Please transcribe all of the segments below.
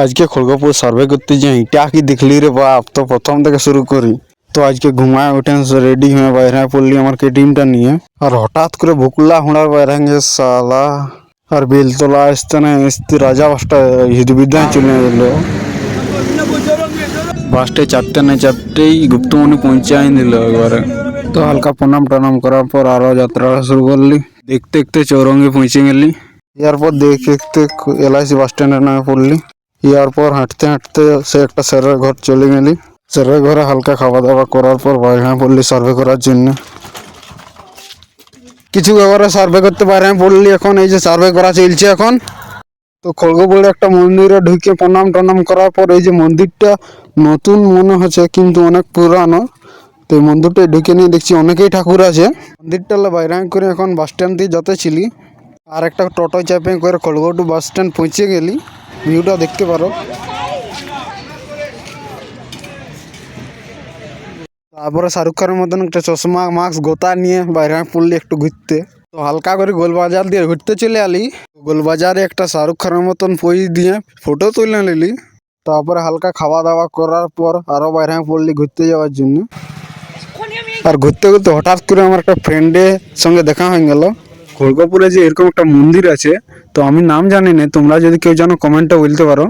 আজকে খড়গপুর সার্ভে করতে যাই, এটা কি দেখলি রে বাপ। তো প্রথম থেকে শুরু করি। তো আজকে ঘুমায় উঠে রেডি হয়ে বাইরে পড়লি আমার কেটিএমটা নিয়ে, আর হঠাৎ করে ভুকুল্লা হুড়ার বাইরে গেছে সালা। আর বেলতলা আসতে না আসতে রাজা বাসটা হিদবিদ্যায় চলে গেল। বাসটায় চাপতে না চাপতেই গুপ্তমণি পৌঁছাই দিল একবারে। তো হালকা প্রণাম টানাম করার পর আরো যাত্রাটা শুরু করলি। দেখতে দেখতে চৌরঙ্গি পৌঁছে গেলি। এরপর দেখতে দেখতে LIC বাস স্ট্যান্ডের নামে পড়লি। এরপর হাঁটতে হাঁটতে সে একটা স্যারের ঘর চলে গেলি। স্যারের ঘরে হালকা খাওয়া দাওয়া করার পর বাইরে পড়লি সার্ভে করার জন্য। কিছু ব্যাপারে সার্ভে করতে বাইরে পড়লি। এখন এই যে সার্ভে করা চলছে এখন। তো খড়গপুরে একটা মন্দিরে ঢুকে প্রণাম টনাম করার পর এই যে মন্দিরটা নতুন মনে হচ্ছে কিন্তু অনেক পুরানো। তো এই মন্দিরটায় ঢুকে নিয়ে দেখছি অনেকেই ঠাকুর আছে। মন্দিরটা বাইরে করে এখন বাস স্ট্যান্ড দিয়ে যেতেছিলি, আর একটা টোটো চাপে করে খড়গপুর বাস স্ট্যান্ড পৌঁছে গেলি। ভিউটা দেখতে পারো। তারপরে শাহরুখ খানের মতন একটা চশমা মাস্ক গোতা নিয়ে বাইরে পড়লি একটু ঘুরতে। তো হালকা করে গোলবাজার দিয়ে ঘুরতে চলে আলি। গোলবাজারে একটা শাহরুখ খানের মতন পোজ দিয়ে ফটো তুলে নিলি। তারপরে হালকা খাওয়া দাওয়া করার পর আরো বাইরে পড়লি ঘুরতে যাওয়ার জন্য। আর ঘুরতে ঘুরতে হঠাৎ করে আমার একটা ফ্রেন্ডের সঙ্গে দেখা হয়ে গেল। খড়গপুরে যে এরকম একটা মন্দির আছে, তো আমি নাম জানি না, তোমরা যদি কেউ জানো কমেন্টে বলতে পারো।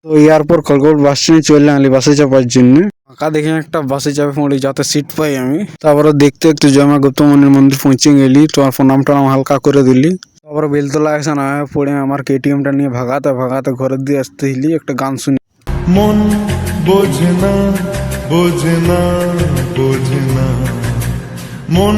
তো এরপর খড়গপুর বাস স্ট্যান্ডে চলে আলি বাসে চাপার জন্য। ফাঁকা দেখে একটা বাসে চাপে পড়ি যাতে সিট পাই আমি। তারপরে দেখতে একটু জমা গুপ্তমণির মন্দির পৌঁছে গেলি। তোমার প্রণাম টনাম হালকা করে দিলি। তারপরে বেলতলা এসে না পড়ে আমার কেটিএমটা নিয়ে ভাগাতে ভাগাতে ঘরের দিয়ে আসতে হিলি একটা গান শুনি। মন বোঝে না বোঝে না বোঝে না মন।